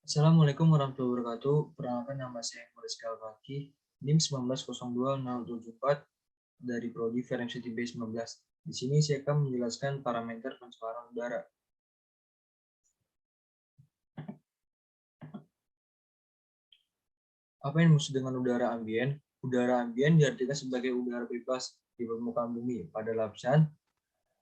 Assalamualaikum warahmatullahi wabarakatuh. Perkenalkan nama saya Murizka Al-Fakih, NIM 1902074 dari Prodi Ferenc B19. Di sini saya akan menjelaskan parameter pencemaran udara. Apa yang dimaksud dengan udara ambien? Udara ambien diartikan sebagai udara bebas di permukaan bumi pada lapisan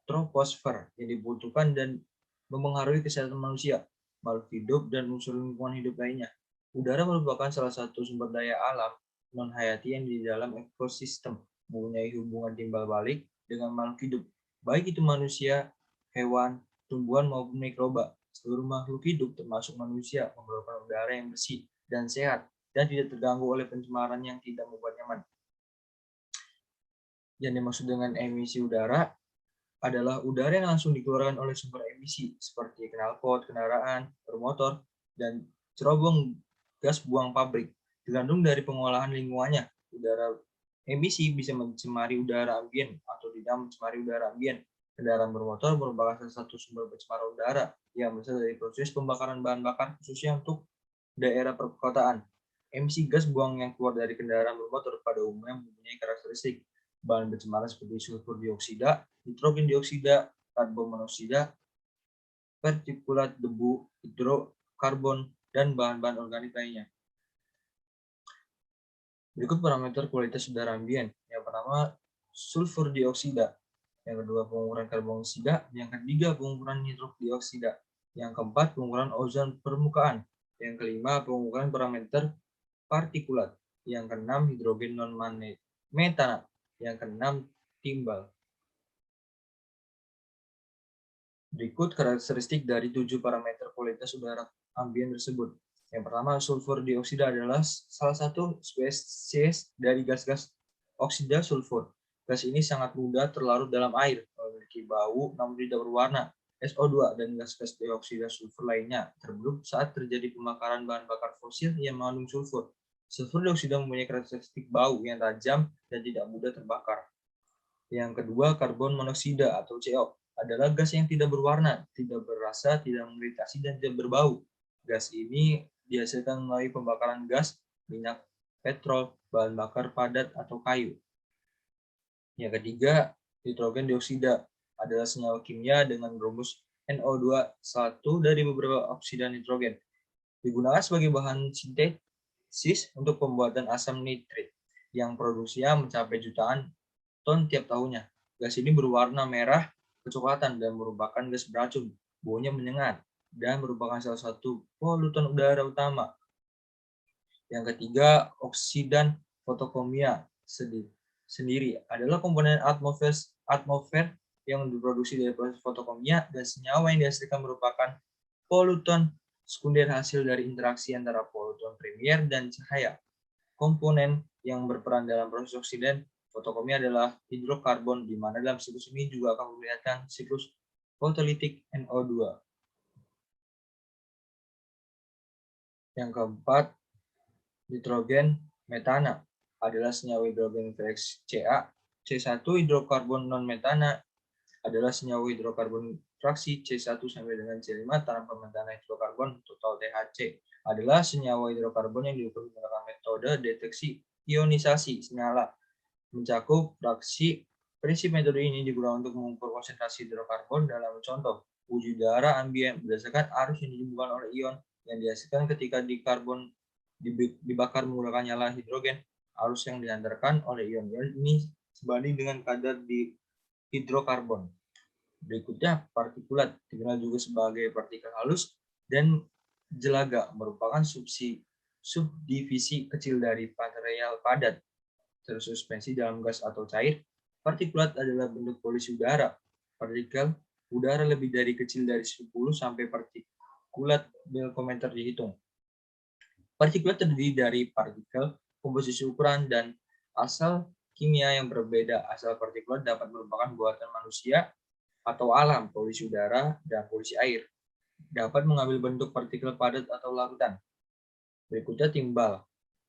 troposfer yang dibutuhkan dan memengaruhi kesehatan manusia, makhluk hidup, dan unsur lingkungan hidup lainnya. Udara merupakan salah satu sumber daya alam non-hayati yang di dalam ekosistem mempunyai hubungan timbal balik dengan makhluk hidup, baik itu manusia, hewan, tumbuhan, maupun mikroba. Seluruh makhluk hidup, termasuk manusia, memerlukan udara yang bersih dan sehat dan tidak terganggu oleh pencemaran yang tidak membuat nyaman. Yang dimaksud dengan emisi udara adalah udara yang langsung dikeluarkan oleh sumber emisi seperti knalpot, kendaraan, bermotor, dan cerobong gas buang pabrik. Tergantung dari pengolahan lingkungannya, udara emisi bisa mencemari udara ambien atau tidak mencemari udara ambien. Kendaraan bermotor merupakan salah satu sumber pencemar udara yang berasal dari proses pembakaran bahan bakar khususnya untuk daerah perkotaan. Emisi gas buang yang keluar dari kendaraan bermotor pada umumnya mempunyai karakteristik bahan pencemaran seperti sulfur dioksida, nitrogen dioksida, karbon monoksida, partikulat debu, hidrokarbon, dan bahan-bahan organik lainnya. Berikut parameter kualitas udara ambien. Yang pertama, sulfur dioksida. Yang kedua, pengukuran karbon dioksida. Yang ketiga, pengukuran nitrogen dioksida. Yang keempat, pengukuran ozon permukaan. Yang kelima, pengukuran parameter partikulat. Yang keenam, hidrogen non-metana. Yang keenam, timbal. Berikut karakteristik dari 7 parameter kualitas udara ambien tersebut. Yang pertama, sulfur dioksida adalah salah satu spesies dari gas-gas oksida sulfur. Gas ini sangat mudah terlarut dalam air, memiliki bau namun tidak berwarna. SO2 dan gas-gas dioksida sulfur lainnya terbentuk saat terjadi pembakaran bahan bakar fosil yang mengandung sulfur. Sulfur dioksida mempunyai karakteristik bau yang tajam dan tidak mudah terbakar. Yang kedua, karbon monoksida atau CO adalah gas yang tidak berwarna, tidak berasa, tidak mengiritasi, dan tidak berbau. Gas ini dihasilkan melalui pembakaran gas, minyak, petrol, bahan bakar padat, atau kayu. Yang ketiga, nitrogen dioksida adalah senyawa kimia dengan rumus NO2, satu dari beberapa oksida nitrogen. Digunakan sebagai bahan sintesis untuk pembuatan asam nitrit yang produksinya mencapai jutaan ton tiap tahunnya. Gas ini berwarna merah kecoklatan dan merupakan gas beracun. Baunya menyengat dan merupakan salah satu polutan udara utama. Yang ketiga, oksidan fotokimia sendiri adalah komponen atmosfer yang diproduksi dari proses fotokimia, dan senyawa yang dihasilkan merupakan polutan sekunder hasil dari interaksi antara polutan primer dan cahaya. Komponen yang berperan dalam proses oksidan fotokimia adalah hidrokarbon, di mana dalam siklus ini juga akan memperlihatkan siklus fotolitik NO2. Yang keempat, nitrogen metana adalah senyawa hidrogen Vx Ca. C1 hidrokarbon non-metana adalah senyawa hidrokarbon fraksi C1 sampai dengan C5 tanpa metana hidrokarbon total THC adalah senyawa hidrokarbon yang diukur menggunakan metode deteksi ionisasi nyala mencakup fraksi. Prinsip metode ini digunakan untuk mengukur konsentrasi hidrokarbon dalam contoh uji udara ambien berdasarkan arus yang ditimbulkan oleh ion yang dihasilkan ketika dibakar menggunakan nyala hidrogen. Arus yang diantarkan oleh ion-ion ini sebanding dengan kadar di hidrokarbon. Berikutnya, partikulat, dikenal juga sebagai partikel halus dan jelaga, merupakan subdivisi kecil dari material padat tersuspensi dalam gas atau cair. Partikulat adalah bentuk polusi udara. Partikel udara lebih dari kecil dari 10 sampai partikulat mikrometer dihitung. Partikulat terdiri dari partikel, komposisi ukuran, dan asal kimia yang berbeda. Asal partikulat dapat merupakan buatan manusia atau alam, polusi udara, dan polusi air. Dapat mengambil bentuk partikel padat atau larutan. Berikutnya timbal.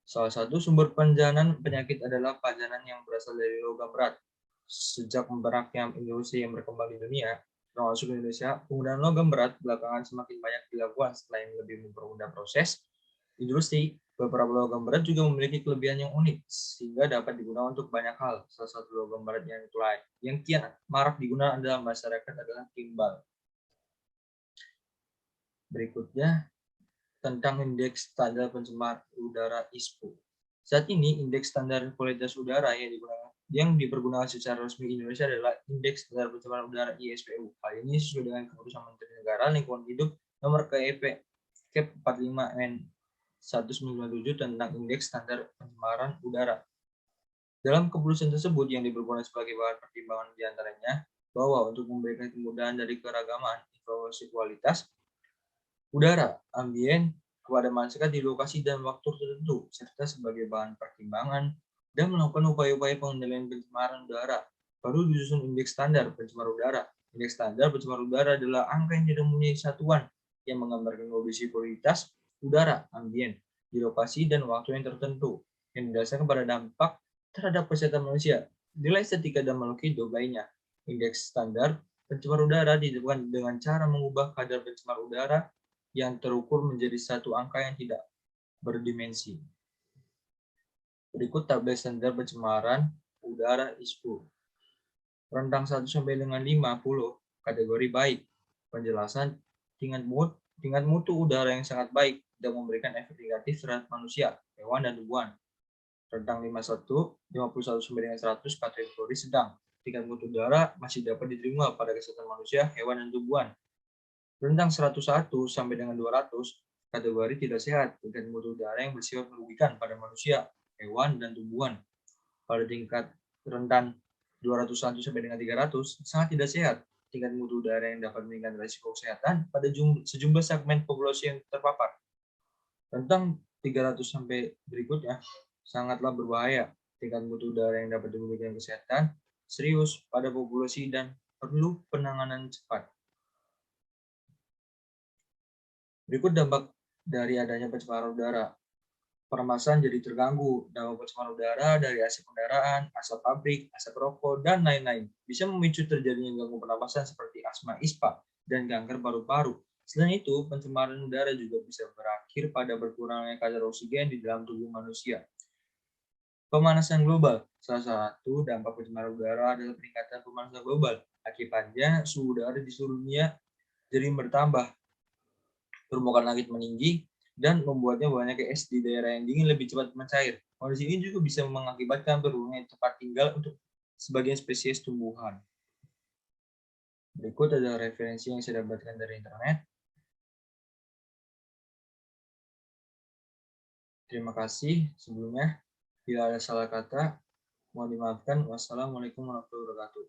Salah satu sumber penjanan penyakit adalah pajanan yang berasal dari logam berat. Sejak maraknya industri yang berkembang di dunia, termasuk Indonesia, penggunaan logam berat belakangan semakin banyak dilakukan selain lebih mempermudah proses industri. Beberapa logam berat juga memiliki kelebihan yang unik sehingga dapat digunakan untuk banyak hal. Salah satu logam berat yang kian marak digunakan dalam masyarakat adalah timbal. Berikutnya tentang indeks standar pencemar udara ISPO. Saat ini indeks standar kualitas udara yang dipergunakan secara resmi di Indonesia adalah Indeks Standar Pencemaran Udara ISPU. Hal ini sesuai dengan Keputusan Menteri Negara Lingkungan Hidup Nomor KEP KEP 45 N 197 tentang Indeks Standar Pencemaran Udara. Dalam keputusan tersebut yang dipergunakan sebagai bahan pertimbangan diantaranya bahwa untuk memberikan kemudahan dari keragaman informasi kualitas udara ambien kepada masyarakat di lokasi dan waktu tertentu, serta sebagai bahan pertimbangan dan melakukan upaya-upaya pengendalian pencemaran udara. Baru disusun indeks standar pencemar udara. Indeks standar pencemar udara adalah angka yang tidak mempunyai satuan yang menggambarkan kondisi kualitas udara ambien di lokasi dan waktu yang tertentu, yang didasarkan pada dampak terhadap kesehatan manusia, nilai estetika dan makhluk hidup lainnya. Indeks standar pencemar udara ditentukan dengan cara mengubah kadar pencemar udara yang terukur menjadi satu angka yang tidak berdimensi. Berikut tabel standar pencemaran udara ISPO. Rentang 1 sampai dengan 50, kategori baik. Penjelasan tingkat mutu udara yang sangat baik dan memberikan efek negatif terhadap manusia, hewan, dan tumbuhan. Rentang 51 sampai dengan 100, kategori sedang. Tingkat mutu udara masih dapat diterima pada kesehatan manusia, hewan, dan tumbuhan. Rentang 101 sampai dengan 200, kategori tidak sehat, tingkat mutu udara yang bersifat merugikan pada manusia, hewan, dan tumbuhan. Pada tingkat rentan 201 sampai dengan 300, sangat tidak sehat, tingkat mutu udara yang dapat meningkatkan risiko kesehatan pada sejumlah segmen populasi yang terpapar. Rentang 300 sampai berikutnya, sangatlah berbahaya, tingkat mutu udara yang dapat merugikan kesehatan serius pada populasi dan perlu penanganan cepat. Berikut dampak dari adanya pencemaran udara. Permasalahan jadi terganggu. Dampak pencemaran udara dari asap kendaraan, asap pabrik, asap rokok, dan lain-lain bisa memicu terjadinya gangguan pernapasan seperti asma ispa dan kanker paru-paru. Selain itu, pencemaran udara juga bisa berakhir pada berkurangnya kadar oksigen di dalam tubuh manusia. Pemanasan global. Salah satu dampak pencemaran udara adalah peningkatan pemanasan global. Akibatnya, suhu udara di seluruh dunia jadi bertambah. Permukaan langit meninggi, dan membuatnya banyaknya es di daerah yang dingin lebih cepat mencair. Kondisi ini juga bisa mengakibatkan berkurangnya tempat tinggal untuk sebagian spesies tumbuhan. Berikut adalah referensi yang saya dapatkan dari internet. Terima kasih sebelumnya. Bila ada salah kata, mohon dimaafkan. Wassalamualaikum warahmatullahi wabarakatuh.